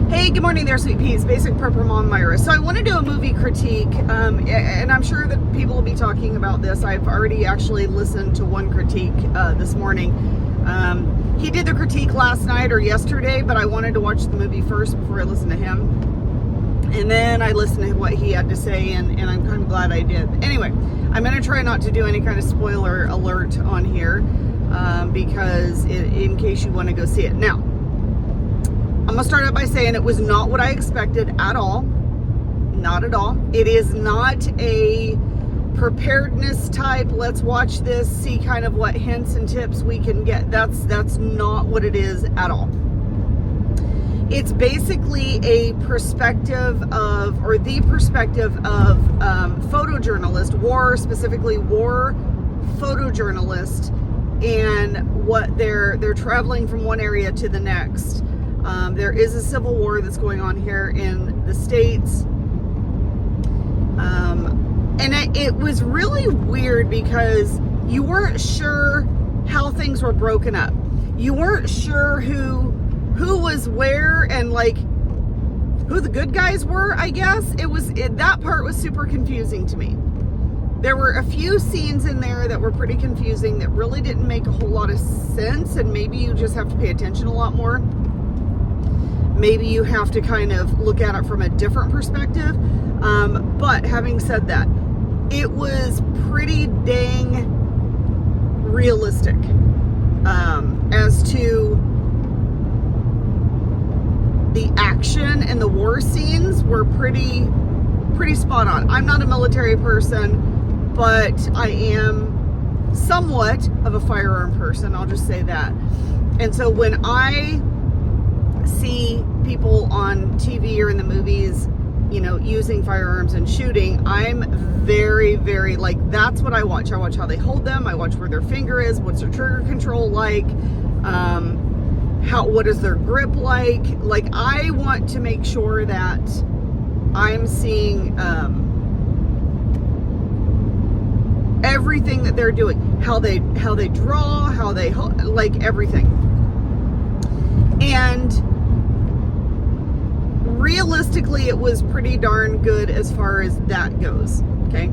Hey, good morning there, Sweet Peas. Basic Prepper Mom Myra. So I want to do a movie critique, and I'm sure that people will be talking about this. I've already actually listened to one critique this morning. He did the critique last night or yesterday, but I wanted to watch the movie first before I listened to him. And then I listened to what he had to say, and I'm kind of glad I did. Anyway, I'm going to try not to do any kind of spoiler alert on here because in case you want to go see it. Now, I'm going to start out by saying it was not what I expected at all. Not at all. It is not a preparedness type, let's watch this, see kind of what hints and tips we can get. That's not what it is at all. It's basically a perspective of, or the perspective of photojournalist, specifically war photojournalist, and what they're traveling from one area to the next. There is a civil war that's going on here in the States. And it was really weird because you weren't sure how things were broken up. You weren't sure who was where and like who the good guys were, I guess. That part was super confusing to me. There were a few scenes in there that were pretty confusing that really didn't make a whole lot of sense, and maybe you just have to pay attention a lot more. Maybe you have to kind of look at it from a different perspective. But having said that, it was pretty dang realistic as to the action, and the war scenes were pretty spot on. I'm not a military person, but I am somewhat of a firearm person. I'll just say that. And so when I see people on TV or in the movies, you know, using firearms and shooting, I'm very, very, like, that's what I watch. I watch how they hold them. I watch where their finger is. What's their trigger control like? What is their grip like? Like, I want to make sure that I'm seeing everything that they're doing, how they draw, how they hold, like everything. And realistically, it was pretty darn good as far as that goes, okay?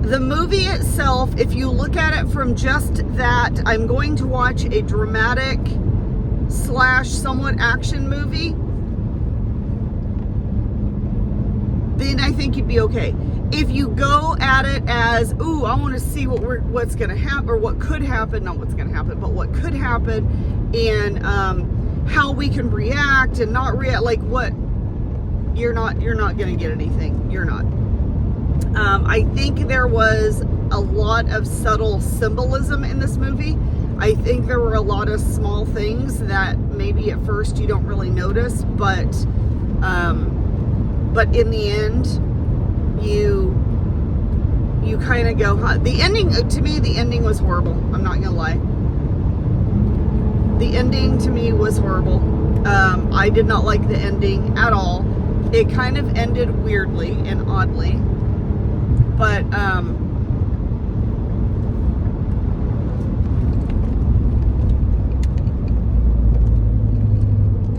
The movie itself, if you look at it from just that, I'm going to watch a dramatic / somewhat action movie, then I think you'd be okay. If you go at it as, ooh, I want to see what's going to happen, or what could happen, not what's going to happen, but what could happen, and how we can react and not react, like what, you're not going to get anything. You're not. I think there was a lot of subtle symbolism in this movie. I think there were a lot of small things that maybe at first you don't really notice, but in the end, you kind of go, huh? The ending, to me, the ending was horrible. I'm not gonna lie. The ending to me was horrible. I did not like the ending at all. It kind of ended weirdly and oddly, but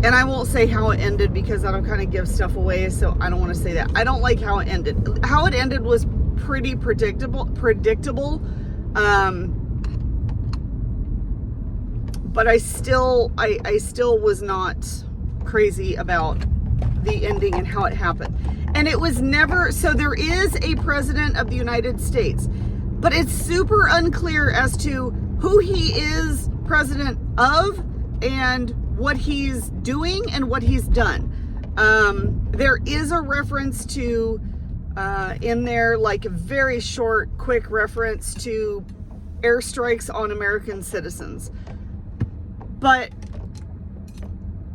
and I won't say how it ended because that'll kind of give stuff away, so I don't want to say that. I don't like how it ended. How it ended was pretty predictable. But I still was not crazy about the ending and how it happened. And it was never, so there is a president of the United States, but it's super unclear as to who he is president of and what he's doing and what he's done. There is a reference to, in there, like a very short, quick reference to airstrikes on American citizens. But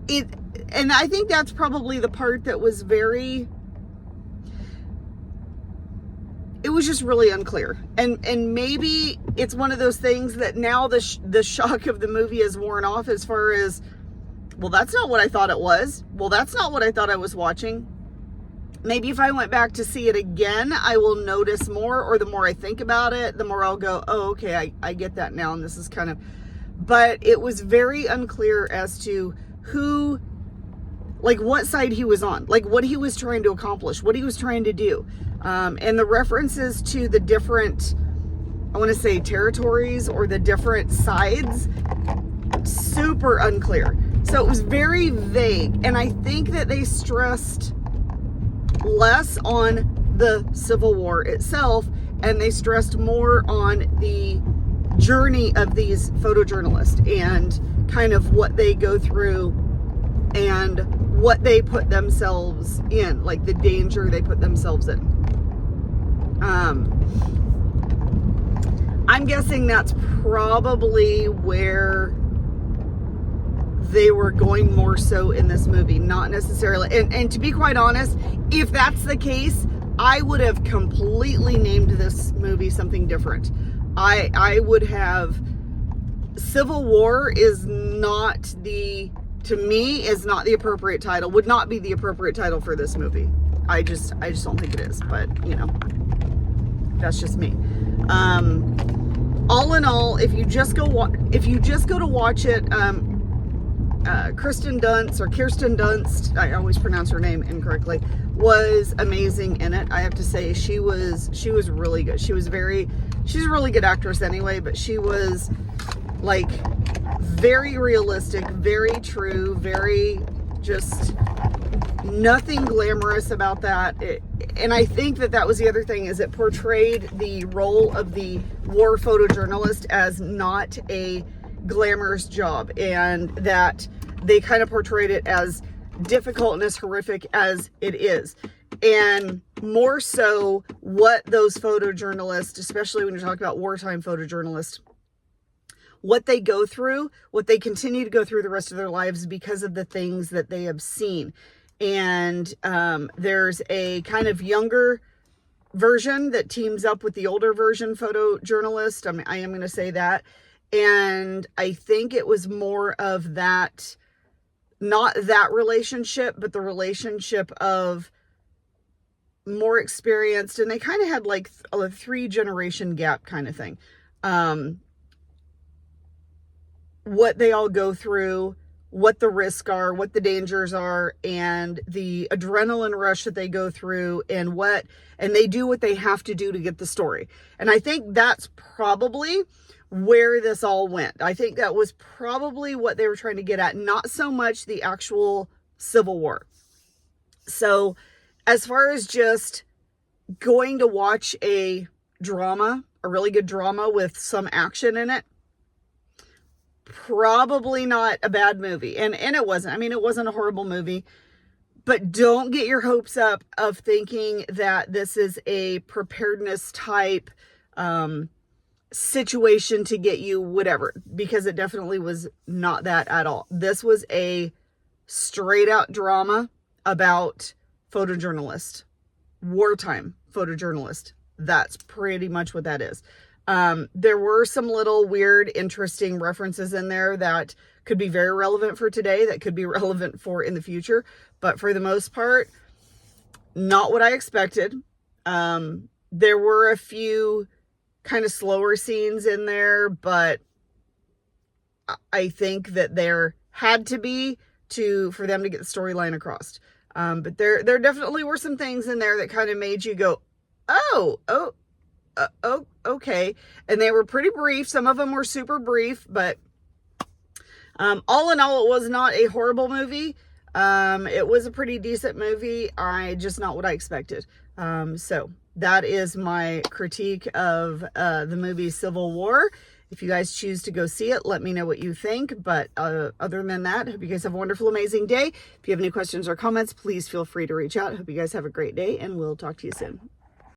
and I think that's probably the part that was it was just really unclear. And maybe it's one of those things that now the shock of the movie is worn off as far as, well, that's not what I thought it was. Well, that's not what I thought I was watching. Maybe if I went back to see it again, I will notice more, or the more I think about it, the more I'll go, oh, okay, I get that now. And this is kind of, but it was very unclear as to who, like what side he was on, like what he was trying to accomplish, what he was trying to do. And the references to the different, I want to say territories or the different sides, super unclear. So it was very vague. And I think that they stressed less on the Civil War itself, and they stressed more on the journey of these photojournalists and kind of what they go through and what they put themselves in, like the danger they put themselves in. I'm guessing that's probably where they were going more so in this movie, not necessarily. And to be quite honest, if that's the case, I would have completely named this movie something different. I would have, Civil War is not to me, is not the appropriate title, would not be the appropriate title for this movie. I just don't think it is, but you know, that's just me. All in all, if you just go to watch it, Kirsten Dunst, I always pronounce her name incorrectly, was amazing in it. I have to say, she was really good. She's a really good actress anyway, but she was like very realistic, very true, very just nothing glamorous about that. And I think that was the other thing, is it portrayed the role of the war photojournalist as not a glamorous job, and that they kind of portrayed it as difficult and as horrific as it is. And more so what those photojournalists, especially when you're talking about wartime photojournalists, what they go through, what they continue to go through the rest of their lives because of the things that they have seen. And there's a kind of younger version that teams up with the older version photojournalist. I am going to say that. And I think it was more of that, not that relationship, but the relationship of more experienced. And they kind of had like a 3-generation gap kind of thing. What they all go through, what the risks are, what the dangers are, and the adrenaline rush that they go through, and they do what they have to do to get the story. And I think that's probably where this all went. I think that was probably what they were trying to get at, not so much the actual Civil War. So as far as just going to watch a drama, a really good drama with some action in it, probably not a bad movie. And it wasn't. I mean, it wasn't a horrible movie, but don't get your hopes up of thinking that this is a preparedness type situation to get you whatever, because it definitely was not that at all. This was a straight out drama about photojournalist, wartime photojournalist. That's pretty much what that is. There were some little weird, interesting references in there that could be very relevant for today, that could be relevant for in the future. But for the most part, not what I expected. There were a few kind of slower scenes in there, but I think that there had to be for them to get the storyline across. But there definitely were some things in there that kind of made you go, oh, okay. And they were pretty brief. Some of them were super brief, but all in all, it was not a horrible movie. It was a pretty decent movie. Just not what I expected. So that is my critique of the movie Civil War. If you guys choose to go see it, let me know what you think. But other than that, hope you guys have a wonderful, amazing day. If you have any questions or comments, please feel free to reach out. Hope you guys have a great day, and we'll talk to you soon.